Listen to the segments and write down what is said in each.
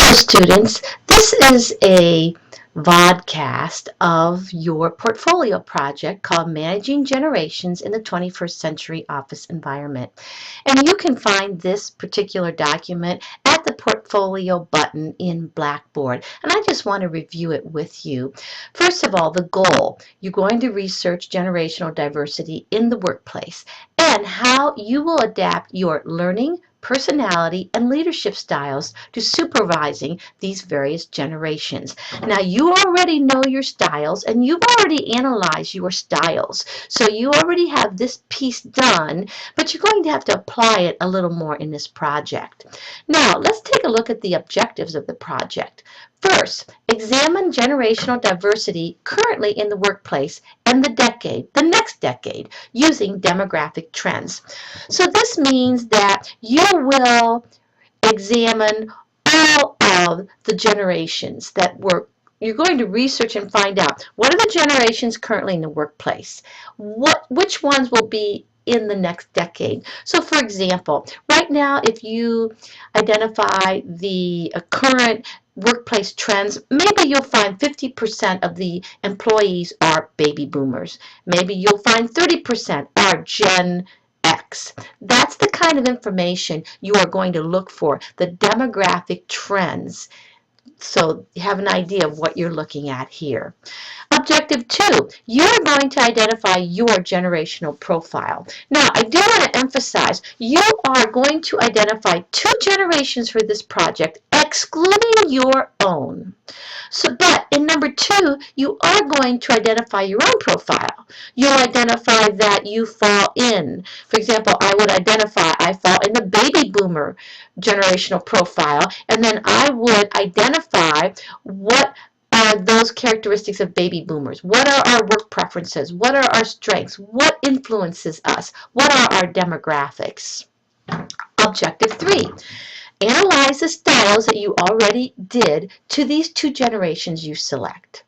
Hello, students. This is a vodcast of your portfolio project called Managing Generations in the 21st Century Office Environment. And you can find this particular document at the portfolio button in Blackboard. And I just want to review it with you. First of all, the goal. You're going to research generational diversity in the workplace and how you will adapt your learning, personality, and leadership styles to supervising these various generations. Now, you already know your styles and you've already analyzed your styles. So you already have this piece done, but you're going to have to apply it a little more in this project. Now, let's take a look at the objectives of the project. First, examine generational diversity currently in the workplace and the next decade, using demographic trends. So this means that you will examine all of the generations that work. You're going to research and find out what are the generations currently in the workplace, which ones will be in the next decade. So for example, right now, if you identify the current workplace trends, maybe you'll find 50% of the employees are baby boomers. Maybe you'll find 30% are Gen X. That's the kind of information you are going to look for, the demographic trends. So you have an idea of what you're looking at here. Objective 2, you're going to identify your generational profile. Now, I do want to emphasize, you are going to identify 2 generations for this project, excluding your own. But in number 2, you are going to identify your own profile. You'll identify that you fall in. For example, I would identify I fall in the baby boomer generational profile, and then I would identify what are those characteristics of baby boomers. What are our work preferences? What are our strengths? What influences us? What are our demographics? Objective 3. Analyze the styles that you already did to these 2 generations you select.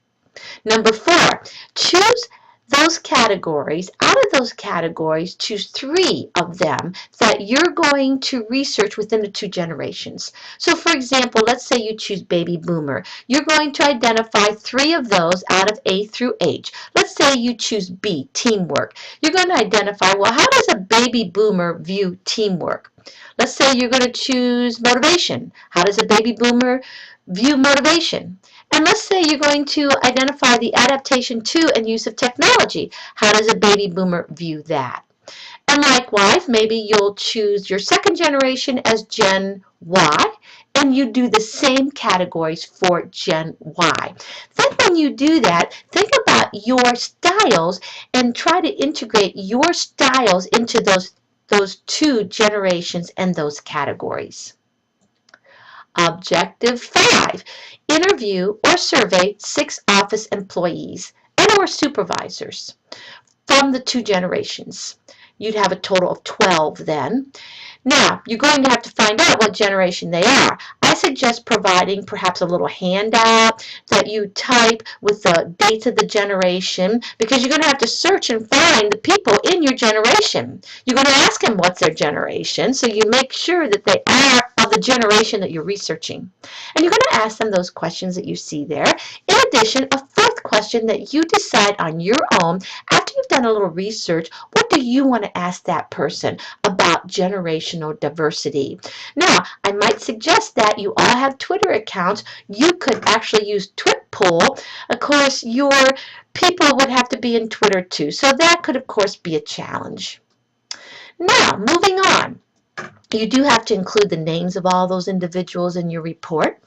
Number 4, choose those categories. Out of those categories, choose 3 of them that you're going to research within the 2 generations. So for example, let's say you choose baby boomer. You're going to identify 3 of those out of A through H. Let's say you choose B, teamwork. You're going to identify, well, how does a baby boomer view teamwork? Let's say you're going to choose motivation. How does a baby boomer view motivation? And let's say you're going to identify the adaptation to and use of technology. How does a baby boomer view that? And likewise, maybe you'll choose your second generation as Gen Y, and you do the same categories for Gen Y. Then when you do that, think about your styles and try to integrate your styles into those 2 generations and those categories. Objective 5, interview or survey 6 office employees and or supervisors from the 2 generations. You'd have a total of 12 then. Now, you're going to have to find out what generation they are. I suggest providing perhaps a little handout that you type with the dates of the generation, because you're going to have to search and find the people in your generation. You're going to ask them what's their generation, so you make sure that they are of the generation that you're researching. And you're going to ask them those questions that you see there. In addition, a 4th question that you decide on your own after you've done a little research. What do you want to ask that person about generational diversity? Now, I might suggest that you all have Twitter accounts. You could actually use TwitPoll. Of course, your people would have to be in Twitter too, so that could, of course, be a challenge. Now, moving on. You do have to include the names of all those individuals in your report.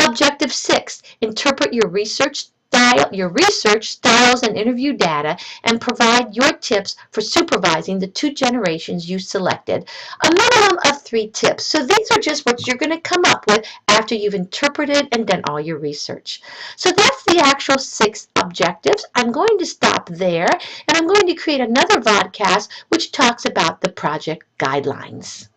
Objective 6, interpret your research styles and interview data, and provide your tips for supervising the 2 generations you selected. A minimum of 3 tips. So these are just what you're going to come up with after you've interpreted and done all your research. So that's the actual 6 objectives. I'm going to stop there, and I'm going to create another vodcast which talks about the project guidelines.